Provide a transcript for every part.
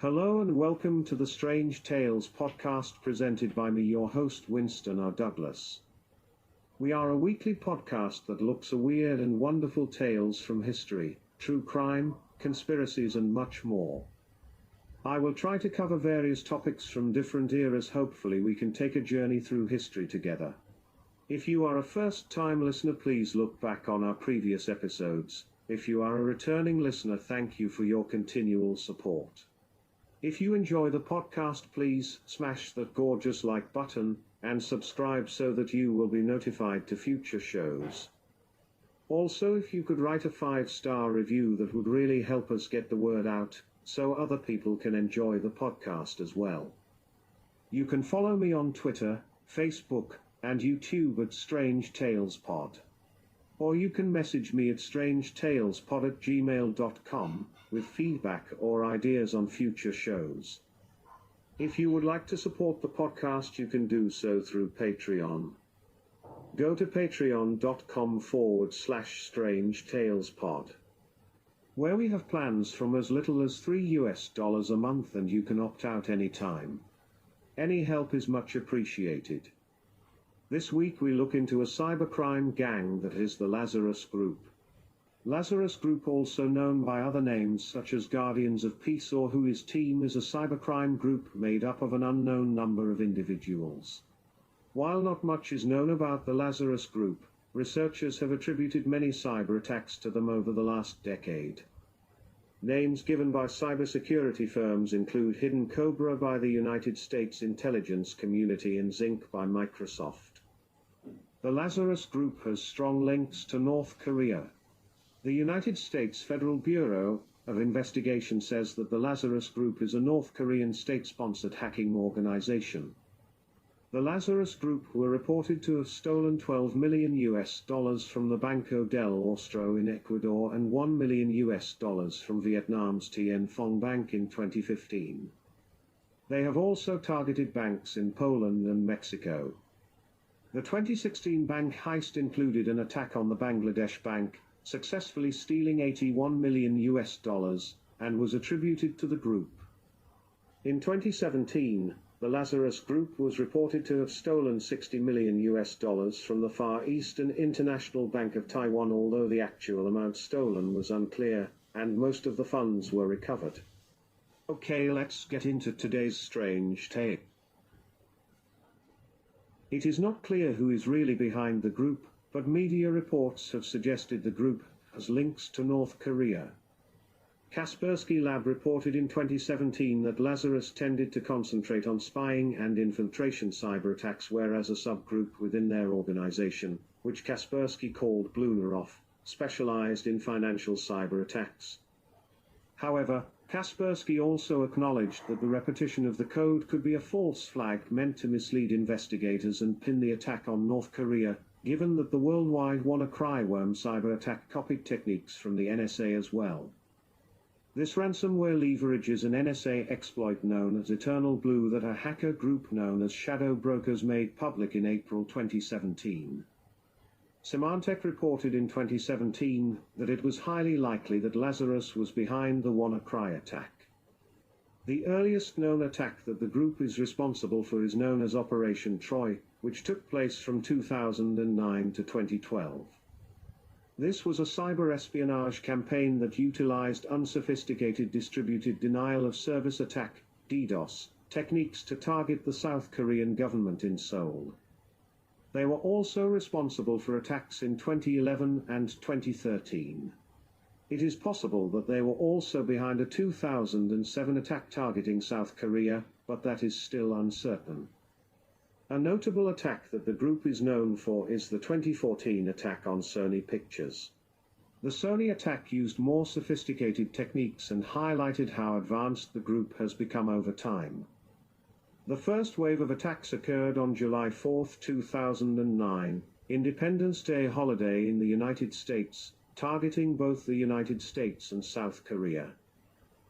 Hello and welcome to the Strange Tales podcast presented by me, your host Winston R. Douglas. We are a weekly podcast that looks at weird and wonderful tales from history, true crime, conspiracies and much more. I will try to cover various topics from different eras. Hopefully we can take a journey through history together. If you are a first-time listener, please look back on our previous episodes. If you are a returning listener, thank you for your continual support. If you enjoy the podcast, please smash that gorgeous like button and subscribe so that you will be notified to future shows. Also, if you could write a 5-star review, that would really help us get the word out so other people can enjoy the podcast as well. You can follow me on Twitter, Facebook, and YouTube at Strange Tales Pod. Or you can message me at strangetalespod@gmail.com with feedback or ideas on future shows. If you would like to support the podcast, you can do so through Patreon. Go to patreon.com/strangetalespod, where we have plans from as little as $3 a month, and you can opt out anytime. Any help is much appreciated. This week we look into a cybercrime gang that is the Lazarus Group. Lazarus Group, also known by other names such as Guardians of Peace or Whois Team, is a cybercrime group made up of an unknown number of individuals. While not much is known about the Lazarus Group, researchers have attributed many cyber attacks to them over the last decade. Names given by cybersecurity firms include Hidden Cobra by the United States intelligence community and Zinc by Microsoft. The Lazarus Group has strong links to North Korea. The United States Federal Bureau of Investigation says that the Lazarus Group is a North Korean state-sponsored hacking organization. The Lazarus Group were reported to have stolen $12 million from the Banco del Austro in Ecuador and $1 million from Vietnam's Tien Phong Bank in 2015. They have also targeted banks in Poland and Mexico. The 2016 bank heist included an attack on the Bangladesh bank, successfully stealing $81 million and was attributed to the group. In 2017, the Lazarus Group was reported to have stolen $60 million from the Far Eastern International Bank of Taiwan, although the actual amount stolen was unclear, and most of the funds were recovered. Okay, let's get into today's strange tale. It is not clear who is really behind the group, but media reports have suggested the group has links to North Korea. Kaspersky Lab reported in 2017 that Lazarus tended to concentrate on spying and infiltration cyber attacks, whereas a subgroup within their organization, which Kaspersky called Blunerov, specialized in financial cyber attacks. However, Kaspersky also acknowledged that the repetition of the code could be a false flag meant to mislead investigators and pin the attack on North Korea, given that the worldwide WannaCry worm cyber attack copied techniques from the NSA as well. This ransomware leverages an NSA exploit known as Eternal Blue that a hacker group known as Shadow Brokers made public in April 2017. Symantec reported in 2017 that it was highly likely that Lazarus was behind the WannaCry attack. The earliest known attack that the group is responsible for is known as Operation Troy, which took place from 2009 to 2012. This was a cyber espionage campaign that utilized unsophisticated distributed denial of service attack, DDoS, techniques to target the South Korean government in Seoul. They were also responsible for attacks in 2011 and 2013. It is possible that they were also behind a 2007 attack targeting South Korea, but that is still uncertain. A notable attack that the group is known for is the 2014 attack on Sony Pictures. The Sony attack used more sophisticated techniques and highlighted how advanced the group has become over time. The first wave of attacks occurred on July 4, 2009, Independence Day holiday in the United States, targeting both the United States and South Korea.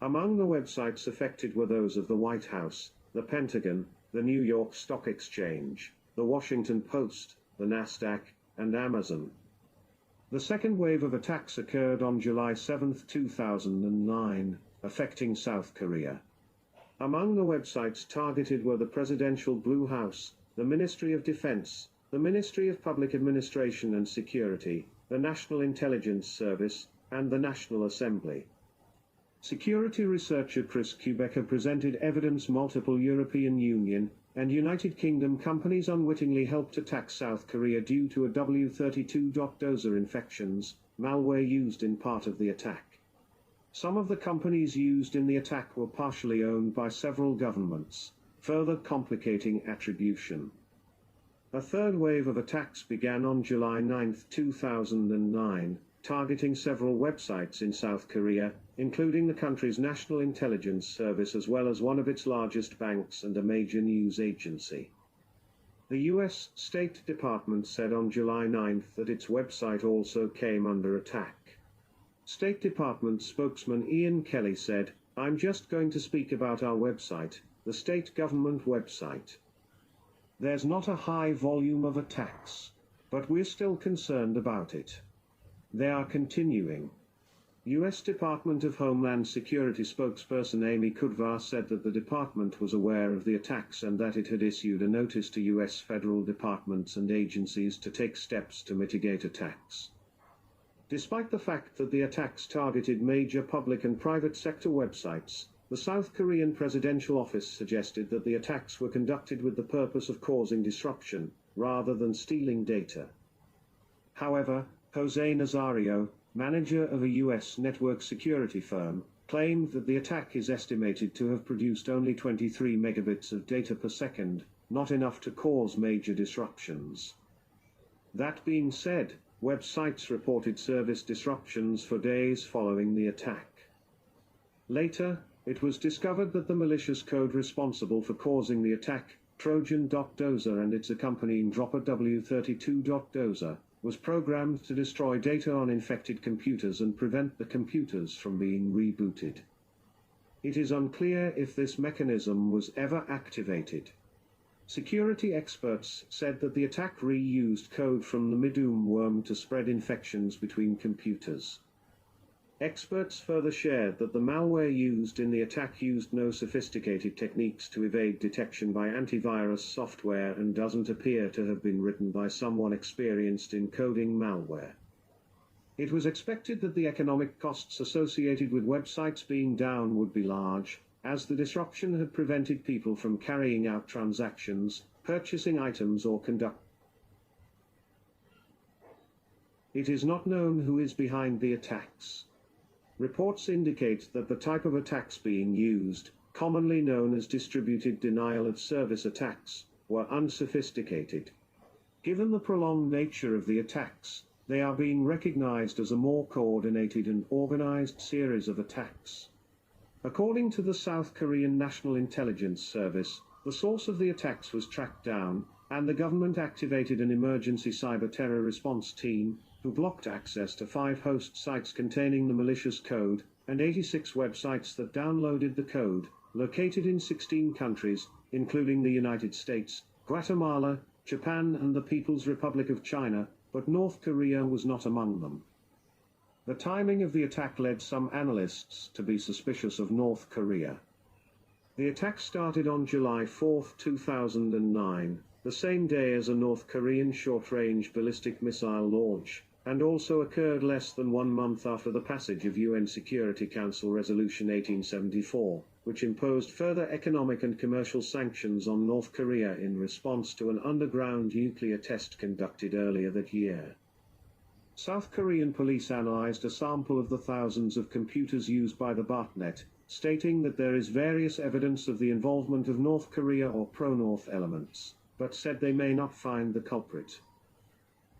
Among the websites affected were those of the White House, the Pentagon, the New York Stock Exchange, the Washington Post, the Nasdaq, and Amazon. The second wave of attacks occurred on July 7, 2009, affecting South Korea. Among the websites targeted were the Presidential Blue House, the Ministry of Defense, the Ministry of Public Administration and Security, the National Intelligence Service, and the National Assembly. Security researcher Chris Kubecker presented evidence multiple European Union and United Kingdom companies unwittingly helped attack South Korea due to a W32.dozer infections, malware used in part of the attack. Some of the companies used in the attack were partially owned by several governments, further complicating attribution. A third wave of attacks began on July 9, 2009, targeting several websites in South Korea, including the country's National Intelligence Service as well as one of its largest banks and a major news agency. The U.S. State Department said on July 9 that its website also came under attack. State Department spokesman Ian Kelly said, "I'm just going to speak about our website, the state government website. There's not a high volume of attacks, but we're still concerned about it. They are continuing." U.S. Department of Homeland Security spokesperson Amy Kudvar said that the department was aware of the attacks and that it had issued a notice to U.S. federal departments and agencies to take steps to mitigate attacks. Despite the fact that the attacks targeted major public and private sector websites, the South Korean Presidential Office suggested that the attacks were conducted with the purpose of causing disruption, rather than stealing data. However, Jose Nazario, manager of a U.S. network security firm, claimed that the attack is estimated to have produced only 23 megabits of data per second, not enough to cause major disruptions. That being said, websites reported service disruptions for days following the attack. Later, it was discovered that the malicious code responsible for causing the attack, Trojan.dozer and its accompanying dropper W32.dozer, was programmed to destroy data on infected computers and prevent the computers from being rebooted. It is unclear if this mechanism was ever activated. Security experts said that the attack reused code from the Midum worm to spread infections between computers. Experts further shared that the malware used in the attack used no sophisticated techniques to evade detection by antivirus software and doesn't appear to have been written by someone experienced in coding malware. It was expected that the economic costs associated with websites being down would be large, as the disruption had prevented people from carrying out transactions, purchasing items or conduct. It is not known who is behind the attacks. Reports indicate that the type of attacks being used, commonly known as distributed denial-of-service attacks, were unsophisticated. Given the prolonged nature of the attacks, they are being recognized as a more coordinated and organized series of attacks. According to the South Korean National Intelligence Service, the source of the attacks was tracked down, and the government activated an emergency cyber terror response team, who blocked access to 5 host sites containing the malicious code, and 86 websites that downloaded the code, located in 16 countries, including the United States, Guatemala, Japan and the People's Republic of China, but North Korea was not among them. The timing of the attack led some analysts to be suspicious of North Korea. The attack started on July 4, 2009, the same day as a North Korean short-range ballistic missile launch, and also occurred less than 1 month after the passage of UN Security Council Resolution 1874, which imposed further economic and commercial sanctions on North Korea in response to an underground nuclear test conducted earlier that year. South Korean police analyzed a sample of the thousands of computers used by the botnet, stating that there is various evidence of the involvement of North Korea or pro-North elements, but said they may not find the culprit.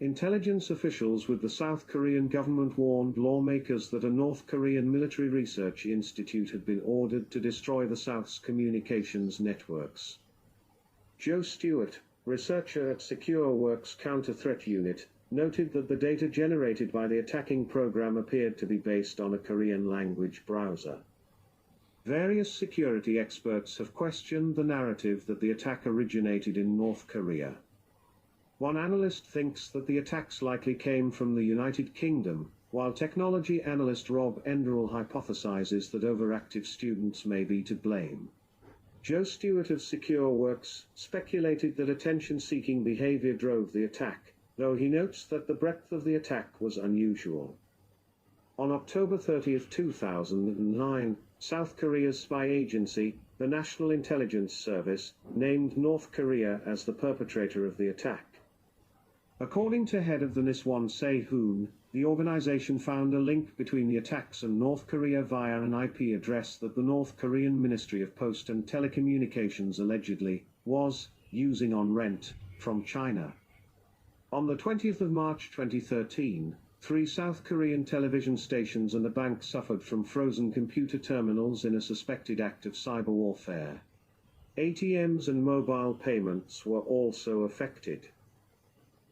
Intelligence officials with the South Korean government warned lawmakers that a North Korean military research institute had been ordered to destroy the South's communications networks. Joe Stewart, researcher at SecureWorks Counter-Threat Unit, noted that the data generated by the attacking program appeared to be based on a Korean-language browser. Various security experts have questioned the narrative that the attack originated in North Korea. One analyst thinks that the attacks likely came from the United Kingdom, while technology analyst Rob Enderell hypothesizes that overactive students may be to blame. Joe Stewart of SecureWorks speculated that attention-seeking behavior drove the attack, though he notes that the breadth of the attack was unusual. On October 30, 2009, South Korea's spy agency, the National Intelligence Service, named North Korea as the perpetrator of the attack. According to head of the NIS-1 Se-hoon, the organization found a link between the attacks and North Korea via an IP address that the North Korean Ministry of Post and Telecommunications allegedly was using on rent from China. On the 20th of March 2013, 3 South Korean television stations and a bank suffered from frozen computer terminals in a suspected act of cyber warfare. ATMs and mobile payments were also affected.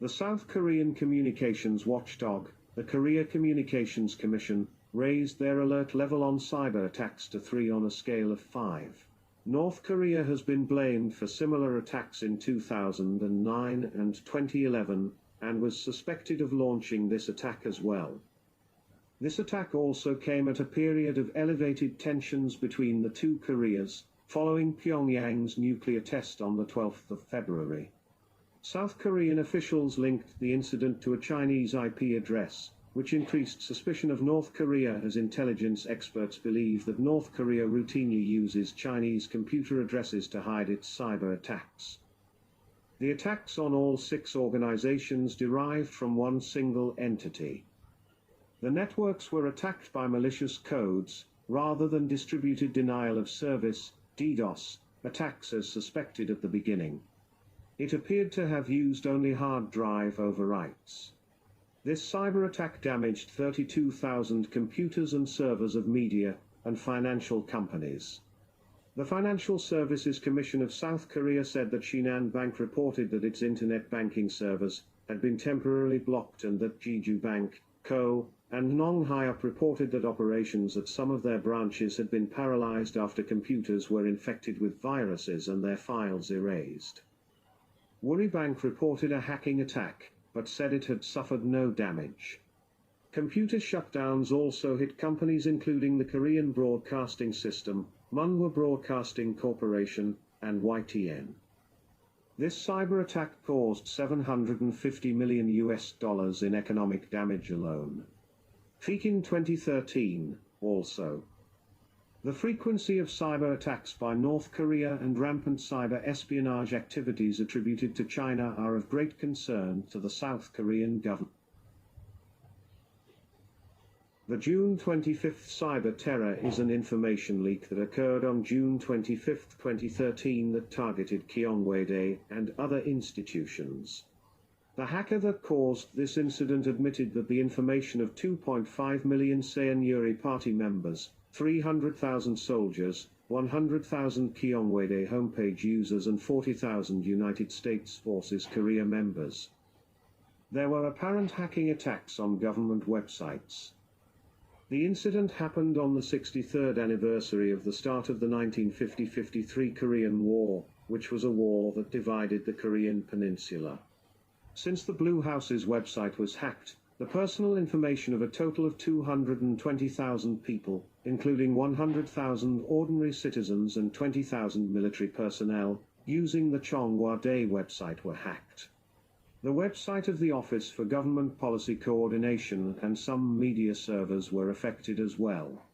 The South Korean communications watchdog, the Korea Communications Commission, raised their alert level on cyber attacks to 3 on a scale of 5. North Korea has been blamed for similar attacks in 2009 and 2011, and was suspected of launching this attack as well. This attack also came at a period of elevated tensions between the two Koreas, following Pyongyang's nuclear test on the 12th of February. South Korean officials linked the incident to a Chinese IP address, which increased suspicion of North Korea, as intelligence experts believe that North Korea routinely uses Chinese computer addresses to hide its cyber attacks. The attacks on all 6 organizations derived from one single entity. The networks were attacked by malicious codes, rather than distributed denial of service, DDoS, attacks as suspected at the beginning. It appeared to have used only hard drive overwrites. This cyber attack damaged 32,000 computers and servers of media and financial companies. The Financial Services Commission of South Korea said that Shinhan Bank reported that its internet banking servers had been temporarily blocked, and that Jeju Bank, Co., and Nong Hyop reported that operations at some of their branches had been paralyzed after computers were infected with viruses and their files erased. Whois Bank reported a hacking attack, but said it had suffered no damage. Computer shutdowns also hit companies including the Korean Broadcasting System, Munhwa Broadcasting Corporation, and Tien. This cyber attack caused $750 million in economic damage alone. Peak in 2013, also. The frequency of cyber attacks by North Korea and rampant cyber espionage activities attributed to China are of great concern to the South Korean government. The June 25th cyber terror is an information leak that occurred on June 25, 2013 that targeted Kyongwade and other institutions. The hacker that caused this incident admitted that the information of 2.5 million Seon-Yuri party members, 300,000 soldiers, 100,000 Kyongwade homepage users and 40,000 United States Forces Korea members. There were apparent hacking attacks on government websites. The incident happened on the 63rd anniversary of the start of the 1950-53 Korean War, which was a war that divided the Korean peninsula. Since the Blue House's website was hacked, the personal information of a total of 220,000 people, including 100,000 ordinary citizens and 20,000 military personnel, using the Chonghwa-dae website were hacked. The website of the Office for Government Policy Coordination and some media servers were affected as well.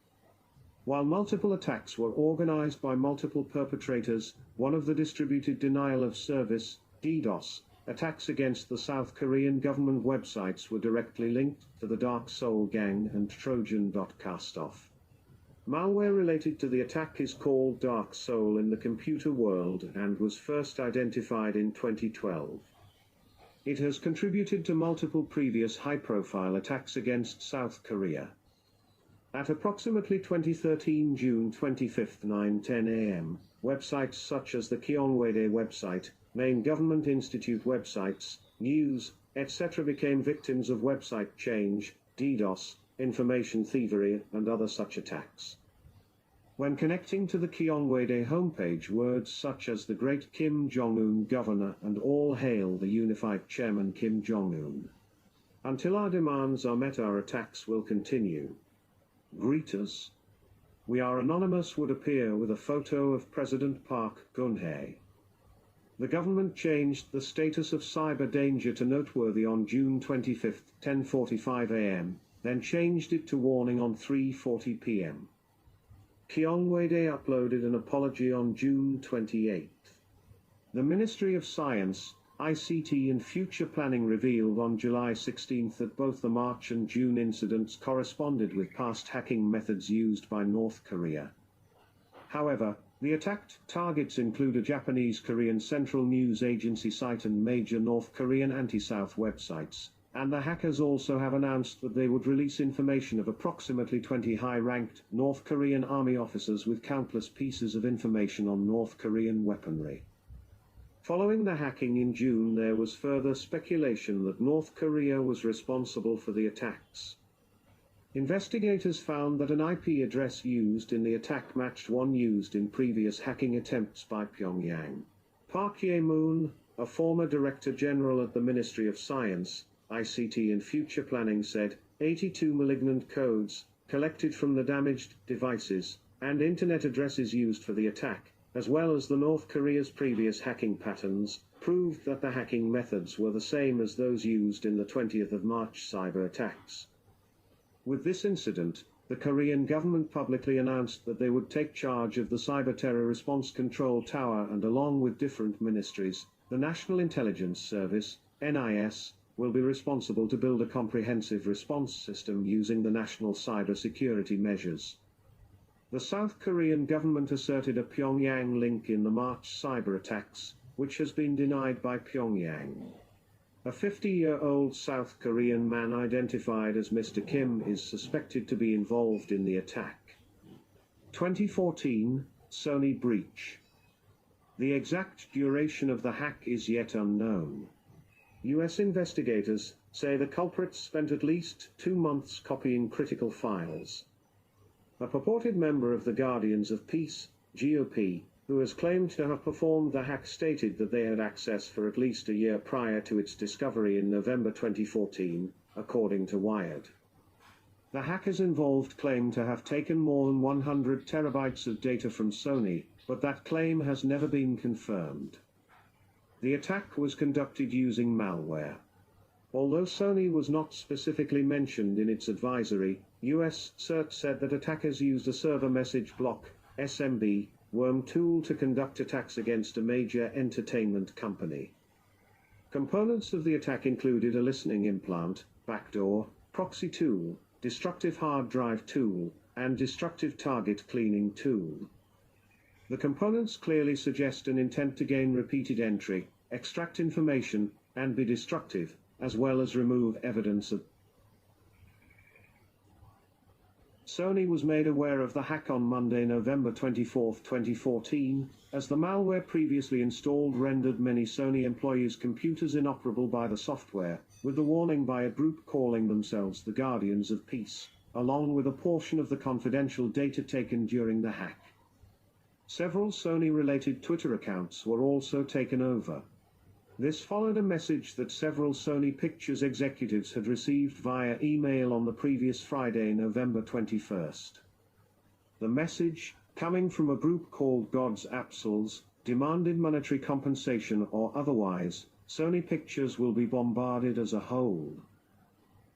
While multiple attacks were organized by multiple perpetrators, one of the distributed denial of service, DDoS, attacks against the South Korean government websites were directly linked to the Dark Soul Gang and Trojan.Castoff. Malware related to the attack is called Dark Soul in the computer world and was first identified in 2012. It has contributed to multiple previous high-profile attacks against South Korea. At approximately 2013 June 25, 9:10 a.m., websites such as the Kyongwade website, main government institute websites, news, etc. became victims of website change, DDoS, information thievery, and other such attacks. When connecting to the Kyongwade homepage, words such as the Great Kim Jong-un Governor and All Hail the Unified Chairman Kim Jong-un. Until our demands are met, our attacks will continue. Greet us. "We are anonymous" would appear with a photo of President Park Geun-hye. The government changed the status of cyber danger to noteworthy on June 25, 10:45 a.m., then changed it to warning on 3:40 p.m. Kyung-hye uploaded an apology on June 28. The Ministry of Science, ICT and Future Planning revealed on July 16 that both the March and June incidents corresponded with past hacking methods used by North Korea. However, the attacked targets include a Japanese Korean Central News Agency site and major North Korean anti-South websites, and the hackers also have announced that they would release information of approximately 20 high-ranked North Korean army officers with countless pieces of information on North Korean weaponry. Following the hacking in June, there was further speculation that North Korea was responsible for the attacks. Investigators found that an IP address used in the attack matched one used in previous hacking attempts by Pyongyang. Park Ye-moon, a former Director General at the Ministry of Science, ICT and Future Planning, said 82 malignant codes, collected from the damaged devices and internet addresses used for the attack, as well as the North Korea's previous hacking patterns, proved that the hacking methods were the same as those used in the 20th of March cyber attacks. With this incident, the Korean government publicly announced that they would take charge of the Cyber Terror Response Control Tower, and along with different ministries, the National Intelligence Service, NIS, will be responsible to build a comprehensive response system using the national cybersecurity measures. The South Korean government asserted a Pyongyang link in the March cyber attacks, which has been denied by Pyongyang. A 50-year-old South Korean man identified as Mr. Kim is suspected to be involved in the attack. 2014 Sony breach. The exact duration of the hack is yet unknown. US investigators say the culprits spent at least 2 months copying critical files. A purported member of the Guardians of Peace, GOP, who has claimed to have performed the hack, stated that they had access for at least a year prior to its discovery in November 2014, according to Wired. The hackers involved claim to have taken more than 100 terabytes of data from Sony, but that claim has never been confirmed. The attack was conducted using malware. Although Sony was not specifically mentioned in its advisory, US CERT said that attackers used a server message block, SMB, worm tool to conduct attacks against a major entertainment company. Components of the attack included a listening implant, backdoor, proxy tool, destructive hard drive tool, and destructive target cleaning tool. The components clearly suggest an intent to gain repeated entry, extract information, and be destructive, as well as remove evidence of. Sony was made aware of the hack on Monday, November 24, 2014, as the malware previously installed rendered many Sony employees' computers inoperable by the software, with the warning by a group calling themselves the Guardians of Peace, along with a portion of the confidential data taken during the hack. Several Sony-related Twitter accounts were also taken over. This followed a message that several Sony Pictures executives had received via email on the previous Friday, November 21st. The message, coming from a group called God's Apsels, demanded monetary compensation or otherwise, Sony Pictures will be bombarded as a whole.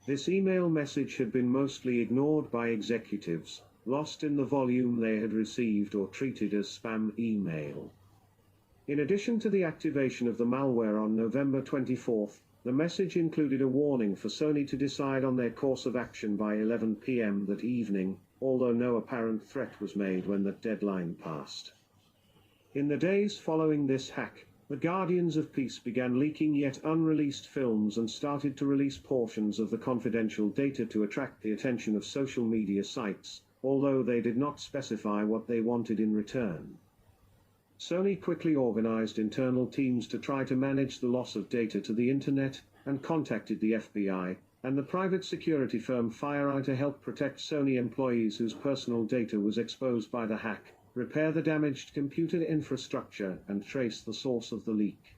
This email message had been mostly ignored by executives, lost in the volume they had received, or treated as spam email. In addition to the activation of the malware on November 24, the message included a warning for Sony to decide on their course of action by 11 p.m. that evening, although no apparent threat was made when that deadline passed. In the days following this hack, the Guardians of Peace began leaking yet unreleased films and started to release portions of the confidential data to attract the attention of social media sites, although they did not specify what they wanted in return. Sony quickly organized internal teams to try to manage the loss of data to the internet, and contacted the FBI and the private security firm FireEye to help protect Sony employees whose personal data was exposed by the hack, repair the damaged computer infrastructure, and trace the source of the leak.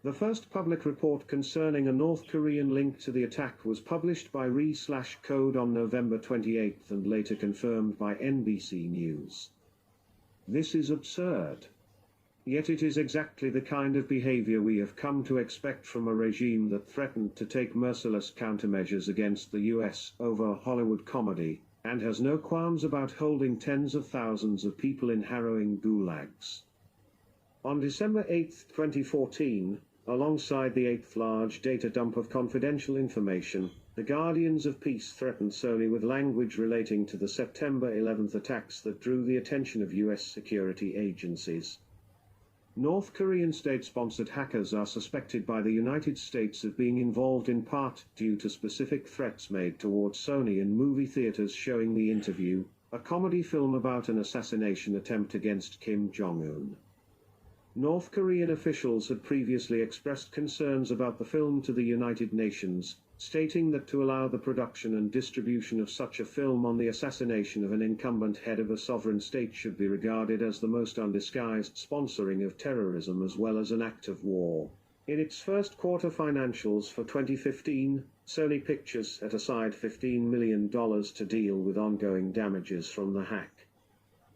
The first public report concerning a North Korean link to the attack was published by Re/Code on November 28 and later confirmed by NBC News. This is absurd. Yet it is exactly the kind of behavior we have come to expect from a regime that threatened to take merciless countermeasures against the US over Hollywood comedy, and has no qualms about holding tens of thousands of people in harrowing gulags. On December 8, 2014, alongside the eighth large data dump of confidential information, the Guardians of Peace threatened Sony with language relating to the September 11 attacks that drew the attention of US security agencies. North Korean state-sponsored hackers are suspected by the United States of being involved in part due to specific threats made towards Sony in movie theaters showing The Interview, a comedy film about an assassination attempt against Kim Jong-un. North Korean officials had previously expressed concerns about the film to the United Nations, stating that to allow the production and distribution of such a film on the assassination of an incumbent head of a sovereign state should be regarded as the most undisguised sponsoring of terrorism as well as an act of war. In its first quarter financials for 2015, Sony Pictures set aside $15 million to deal with ongoing damages from the hack.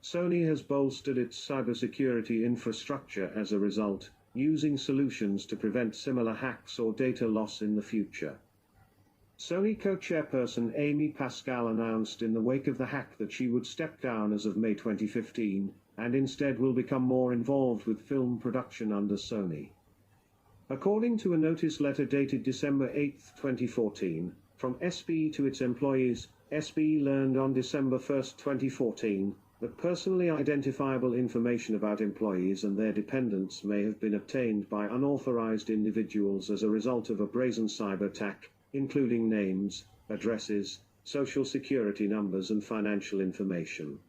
Sony has bolstered its cybersecurity infrastructure as a result, using solutions to prevent similar hacks or data loss in the future. Sony co-chairperson Amy Pascal announced in the wake of the hack that she would step down as of May 2015, and instead will become more involved with film production under Sony. According to a notice letter dated December 8, 2014, from SB to its employees, SB learned on December 1, 2014, that personally identifiable information about employees and their dependents may have been obtained by unauthorized individuals as a result of a brazen cyber attack, including names, addresses, social security numbers and financial information.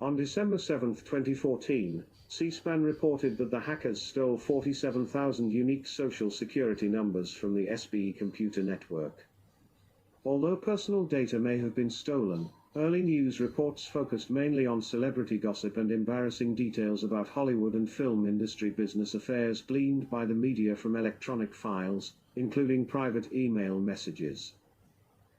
On December 7, 2014, C-SPAN reported that the hackers stole 47,000 unique social security numbers from the SB computer network. Although personal data may have been stolen, early news reports focused mainly on celebrity gossip and embarrassing details about Hollywood and film industry business affairs gleaned by the media from electronic files, including private email messages.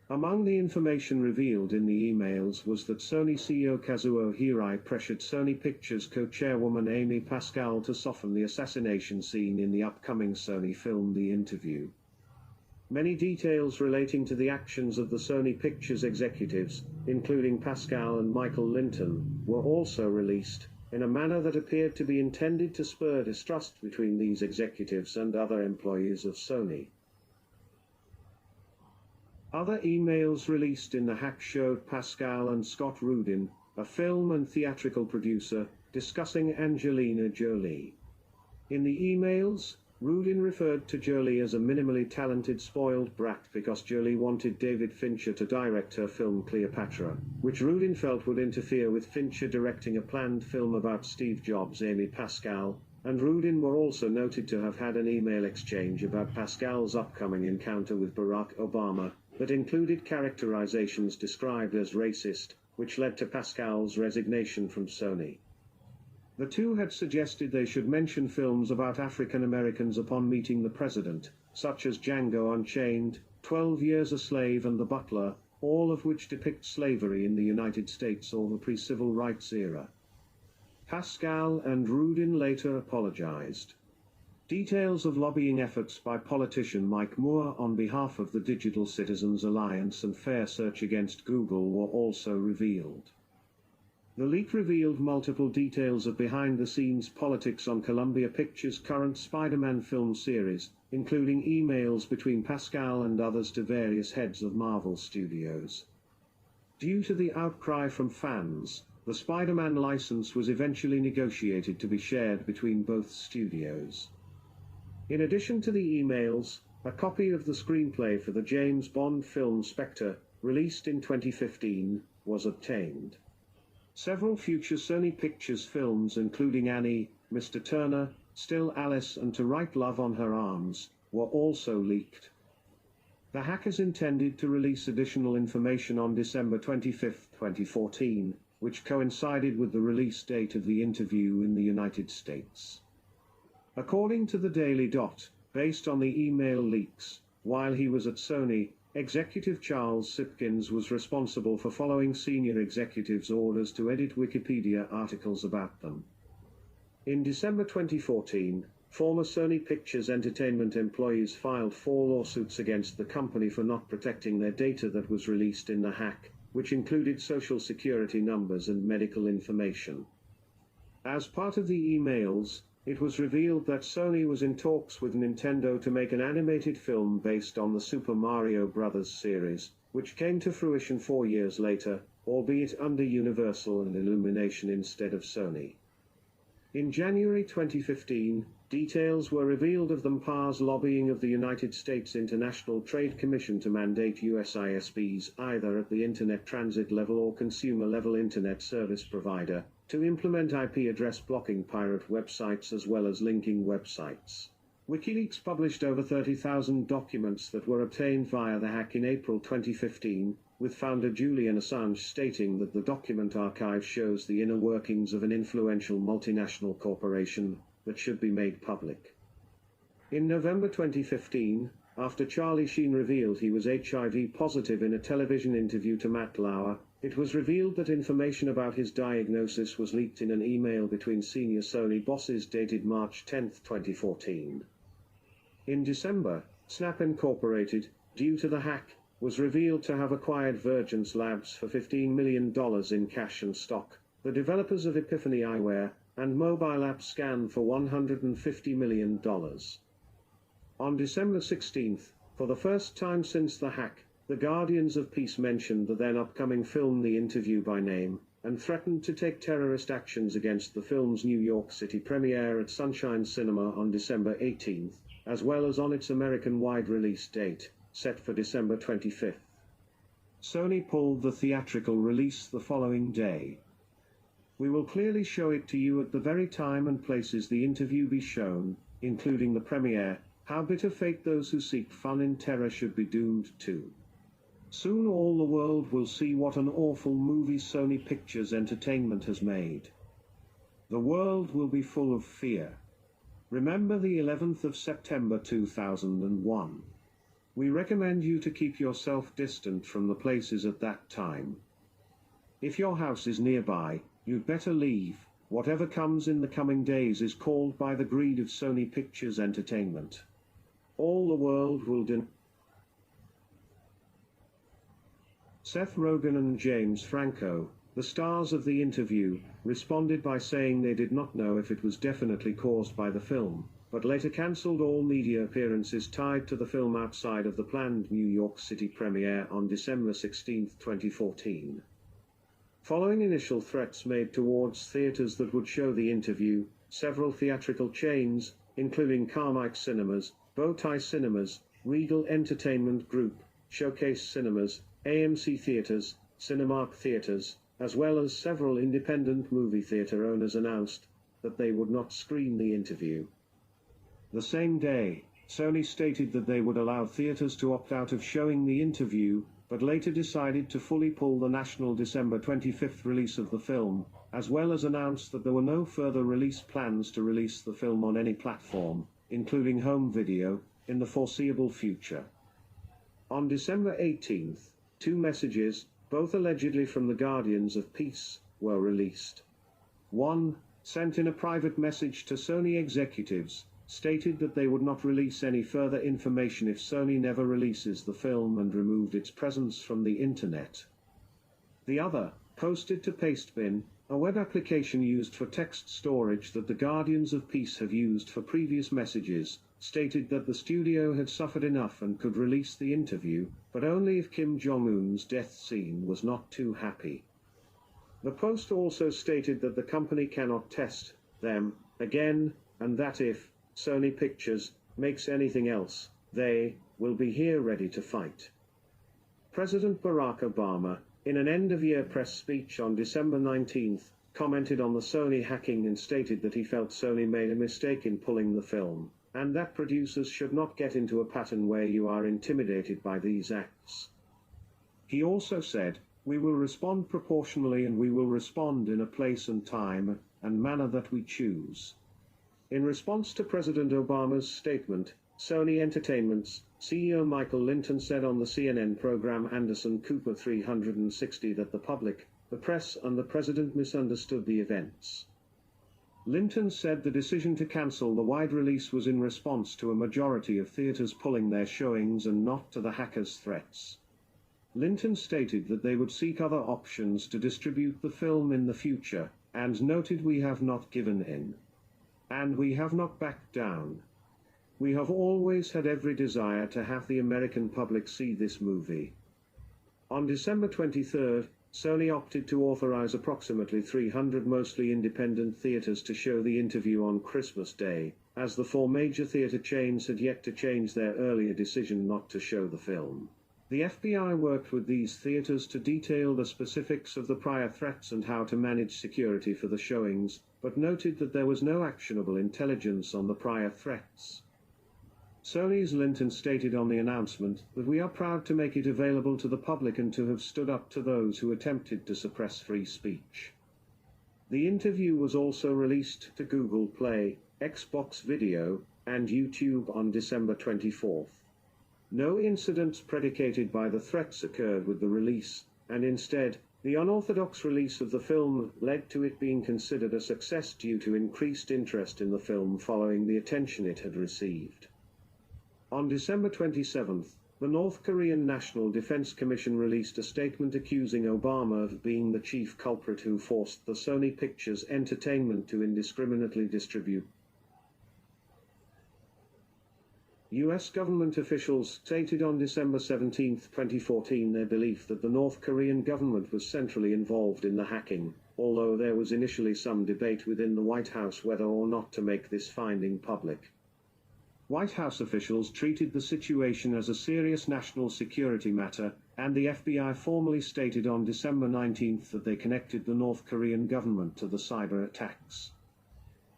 Among the information revealed in the emails was that Sony CEO Kazuo Hirai pressured Sony Pictures co-chairwoman Amy Pascal to soften the assassination scene in the upcoming Sony film The Interview. Many details relating to the actions of the Sony Pictures executives, including Pascal and Michael Linton, were also released, in a manner that appeared to be intended to spur distrust between these executives and other employees of Sony. Other emails released in the hack showed Pascal and Scott Rudin, a film and theatrical producer, discussing Angelina Jolie. In the emails, Rudin referred to Jolie as a minimally talented spoiled brat because Jolie wanted David Fincher to direct her film Cleopatra, which Rudin felt would interfere with Fincher directing a planned film about Steve Jobs. Amy Pascal and Rudin were also noted to have had an email exchange about Pascal's upcoming encounter with Barack Obama that included characterizations described as racist, which led to Pascal's resignation from Sony. The two had suggested they should mention films about African Americans upon meeting the president, such as Django Unchained, 12 Years a Slave and The Butler, all of which depict slavery in the United States or the pre-civil rights era. Pascal and Rudin later apologized. Details of lobbying efforts by politician Mike Moore on behalf of the Digital Citizens Alliance and Fair Search against Google were also revealed. The leak revealed multiple details of behind-the-scenes politics on Columbia Pictures' current Spider-Man film series, including emails between Pascal and others to various heads of Marvel Studios. Due to the outcry from fans, the Spider-Man license was eventually negotiated to be shared between both studios. In addition to the emails, a copy of the screenplay for the James Bond film Spectre, released in 2015, was obtained. Several future Sony Pictures films including Annie, Mr. Turner, Still Alice and To Write Love on Her Arms, were also leaked. The hackers intended to release additional information on December 25, 2014, which coincided with the release date of The Interview in the United States. According to the Daily Dot, based on the email leaks, while he was at Sony, executive Charles Sipkins was responsible for following senior executives' orders to edit Wikipedia articles about them. In December 2014, former Sony Pictures Entertainment employees filed 4 lawsuits against the company for not protecting their data that was released in the hack, which included social security numbers and medical information. As part of the emails, it was revealed that Sony was in talks with Nintendo to make an animated film based on the Super Mario Bros. Series, which came to fruition 4 years later, albeit under Universal and Illumination instead of Sony. In January 2015, details were revealed of the MPA's lobbying of the United States International Trade Commission to mandate US ISPs, either at the Internet Transit level or consumer-level Internet Service Provider, to implement IP address blocking pirate websites as well as linking websites. WikiLeaks published over 30,000 documents that were obtained via the hack in April 2015, with founder Julian Assange stating that the document archive shows the inner workings of an influential multinational corporation that should be made public. In November 2015, after Charlie Sheen revealed he was HIV positive in a television interview to Matt Lauer, it was revealed that information about his diagnosis was leaked in an email between senior Sony bosses dated March 10, 2014. In December, Snap Incorporated, due to the hack, was revealed to have acquired Virgins Labs for $15 million in cash and stock, the developers of Epiphany Eyewear, and mobile app Scan for $150 million. On December 16, for the first time since the hack, the Guardians of Peace mentioned the then upcoming film The Interview by name, and threatened to take terrorist actions against the film's New York City premiere at Sunshine Cinema on December 18, as well as on its American-wide release date, set for December 25. Sony pulled the theatrical release the following day. We will clearly show it to you at the very time and places the interview be shown, including the premiere, how bitter fate those who seek fun in terror should be doomed to. Soon all the world will see what an awful movie Sony Pictures Entertainment has made. The world will be full of fear. Remember the 11th of September 2001. We recommend you to keep yourself distant from the places at that time. If your house is nearby, you'd better leave. Whatever comes in the coming days is called by the greed of Sony Pictures Entertainment. All the world will Seth Rogen and James Franco, the stars of The Interview, responded by saying they did not know if it was definitely caused by the film, but later cancelled all media appearances tied to the film outside of the planned New York City premiere on December 16, 2014. Following initial threats made towards theaters that would show The Interview, several theatrical chains, including Carmike Cinemas, Bowtie Cinemas, Regal Entertainment Group, Showcase Cinemas, AMC Theaters, Cinemark Theaters, as well as several independent movie theater owners announced that they would not screen The Interview. The same day, Sony stated that they would allow theaters to opt out of showing The Interview, but later decided to fully pull the national December 25th release of the film, as well as announce that there were no further release plans to release the film on any platform, including home video, in the foreseeable future. On December 18th, 2 messages, both allegedly from the Guardians of Peace, were released. One, sent in a private message to Sony executives, stated that they would not release any further information if Sony never releases the film and removed its presence from the internet. The other, posted to Pastebin, a web application used for text storage that the Guardians of Peace have used for previous messages, stated that the studio had suffered enough and could release The Interview, but only if Kim Jong-un's death scene was not too happy. The post also stated that the company cannot test them again, and that if Sony Pictures makes anything else, they will be here ready to fight. President Barack Obama, in an end-of-year press speech on December 19th, commented on the Sony hacking and stated that he felt Sony made a mistake in pulling the film, and that producers should not get into a pattern where you are intimidated by these acts. He also said, "We will respond proportionally and we will respond in a place and time and manner that we choose." In response to President Obama's statement, Sony Entertainment's CEO Michael Linton said on the CNN program Anderson Cooper 360 that the public, the press and the president misunderstood the events. Linton said the decision to cancel the wide release was in response to a majority of theaters pulling their showings and not to the hackers' threats. Linton stated that they would seek other options to distribute the film in the future, and noted, "We have not given in. And we have not backed down. We have always had every desire to have the American public see this movie." On December 23, Sony opted to authorize approximately 300 mostly independent theaters to show the interview on Christmas Day, as the 4 major theater chains had yet to change their earlier decision not to show the film. The FBI worked with these theaters to detail the specifics of the prior threats and how to manage security for the showings, but noted that there was no actionable intelligence on the prior threats. Sony's Linton stated on the announcement that "We are proud to make it available to the public and to have stood up to those who attempted to suppress free speech." The interview was also released to Google Play, Xbox Video, and YouTube on December 24. No incidents predicated by the threats occurred with the release, and instead, the unorthodox release of the film led to it being considered a success due to increased interest in the film following the attention it had received. On December 27, the North Korean National Defense Commission released a statement accusing Obama of being the chief culprit who forced the Sony Pictures Entertainment to indiscriminately distribute. U.S. government officials stated on December 17, 2014 their belief that the North Korean government was centrally involved in the hacking, although there was initially some debate within the White House whether or not to make this finding public. White House officials treated the situation as a serious national security matter, and the FBI formally stated on December 19 that they connected the North Korean government to the cyber attacks.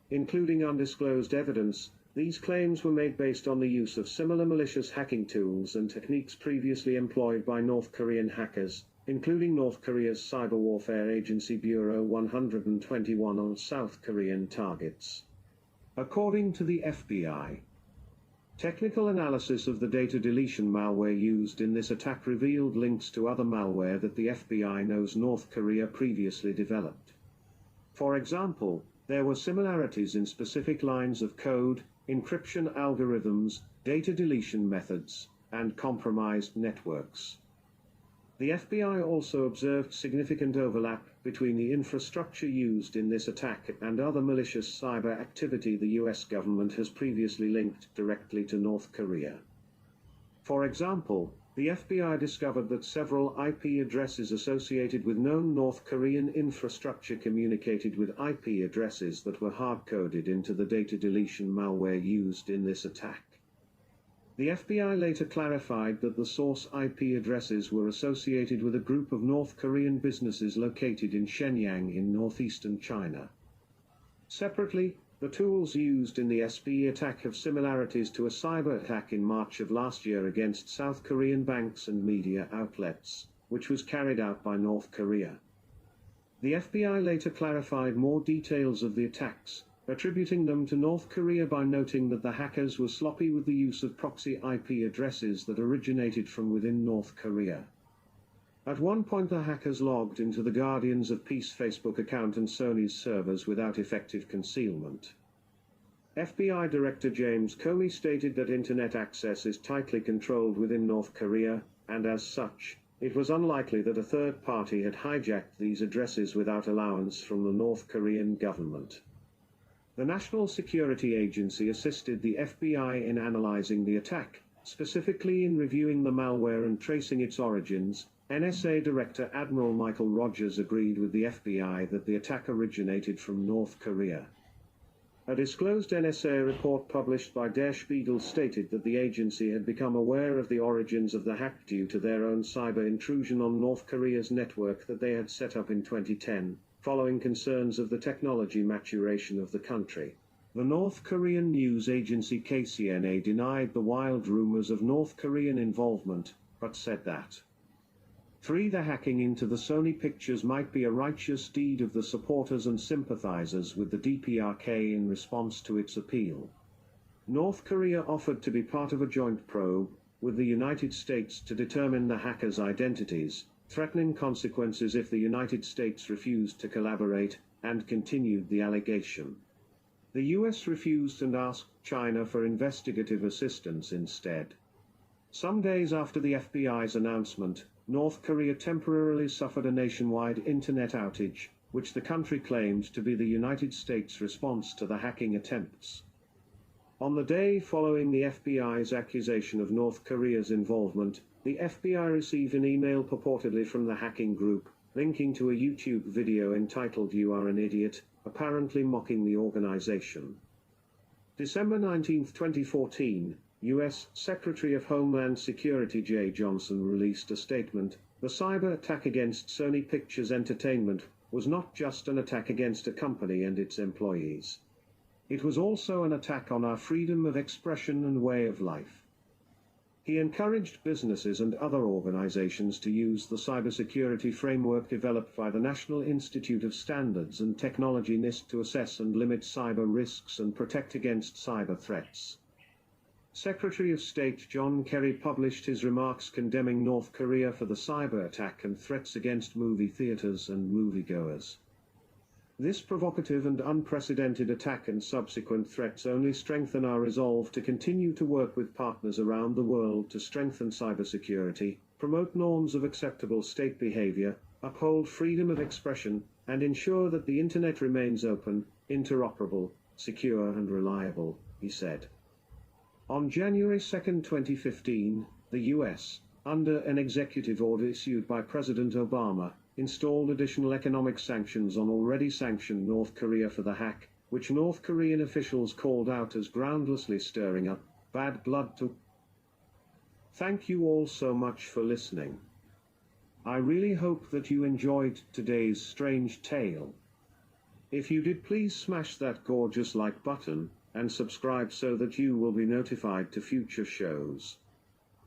Including undisclosed evidence, these claims were made based on the use of similar malicious hacking tools and techniques previously employed by North Korean hackers, including North Korea's Cyber Warfare Agency Bureau 121 on South Korean targets. According to the FBI, technical analysis of the data deletion malware used in this attack revealed links to other malware that the FBI knows North Korea previously developed. For example, there were similarities in specific lines of code, encryption algorithms, data deletion methods, and compromised networks. The FBI also observed significant overlap between the infrastructure used in this attack and other malicious cyber activity the U.S. government has previously linked directly to North Korea. For example, the FBI discovered that several IP addresses associated with known North Korean infrastructure communicated with IP addresses that were hard-coded into the data deletion malware used in this attack. The FBI later clarified that the source IP addresses were associated with a group of North Korean businesses located in Shenyang in northeastern China. Separately, the tools used in the SB attack have similarities to a cyber attack in March of last year against South Korean banks and media outlets, which was carried out by North Korea. The FBI later clarified more details of the attacks, attributing them to North Korea by noting that the hackers were sloppy with the use of proxy IP addresses that originated from within North Korea. At one point the hackers logged into the Guardians of Peace Facebook account and Sony's servers without effective concealment. FBI Director James Comey stated that internet access is tightly controlled within North Korea, and as such, it was unlikely that a third party had hijacked these addresses without allowance from the North Korean government. The National Security Agency assisted the FBI in analyzing the attack, specifically in reviewing the malware and tracing its origins. NSA Director Admiral Michael Rogers agreed with the FBI that the attack originated from North Korea. A disclosed NSA report published by Der Spiegel stated that the agency had become aware of the origins of the hack due to their own cyber intrusion on North Korea's network that they had set up in 2010. Following concerns of the technology maturation of the country. The North Korean news agency KCNA denied the wild rumors of North Korean involvement, but said that 3. The hacking into the Sony pictures might be a righteous deed of the supporters and sympathizers with the DPRK in response to its appeal. North Korea offered to be part of a joint probe with the United States to determine the hackers' identities, threatening consequences if the United States refused to collaborate, and continued the allegation. The US refused and asked China for investigative assistance instead. Some days after the FBI's announcement, North Korea temporarily suffered a nationwide internet outage, which the country claimed to be the United States' response to the hacking attempts. On the day following the FBI's accusation of North Korea's involvement, the FBI received an email purportedly from the hacking group, linking to a YouTube video entitled "You Are an Idiot," apparently mocking the organization. December 19, 2014, U.S. Secretary of Homeland Security Jay Johnson released a statement. The cyber attack against Sony Pictures Entertainment was not just an attack against a company and its employees. It was also an attack on our freedom of expression and way of life. He encouraged businesses and other organizations to use the cybersecurity framework developed by the National Institute of Standards and Technology NIST to assess and limit cyber risks and protect against cyber threats. Secretary of State John Kerry published his remarks condemning North Korea for the cyber attack and threats against movie theaters and moviegoers. This provocative and unprecedented attack and subsequent threats only strengthen our resolve to continue to work with partners around the world to strengthen cybersecurity, promote norms of acceptable state behavior, uphold freedom of expression, and ensure that the Internet remains open, interoperable, secure and reliable, he said. On January 2, 2015, the U.S., under an executive order issued by President Obama, installed additional economic sanctions on already sanctioned North Korea for the hack, which North Korean officials called out as groundlessly stirring up bad blood to. Thank you all so much for listening. I really hope that you enjoyed today's strange tale. If you did, please smash that gorgeous like button and subscribe so that you will be notified to future shows.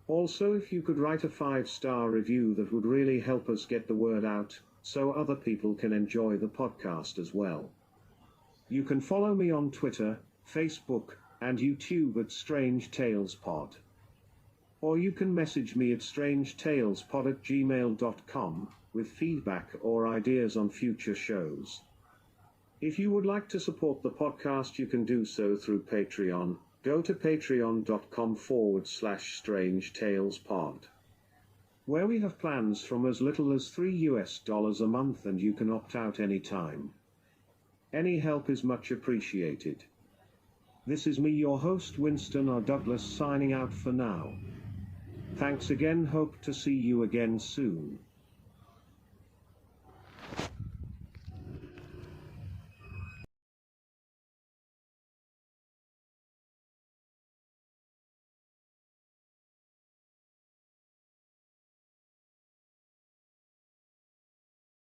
Also, if you could write a 5-star review, that would really help us get the word out, so other people can enjoy the podcast as well. You can follow me on Twitter, Facebook, and YouTube at Strange Tales Pod. Or you can message me at strangetalespod@gmail.com with feedback or ideas on future shows. If you would like to support the podcast, you can do so through Patreon. Go to patreon.com/strangetalespod, where we have plans from as little as $3 a month, and you can opt out anytime. Any help is much appreciated. This is me, your host, Winston R. Douglas, signing out for now. Thanks again, hope to see you again soon.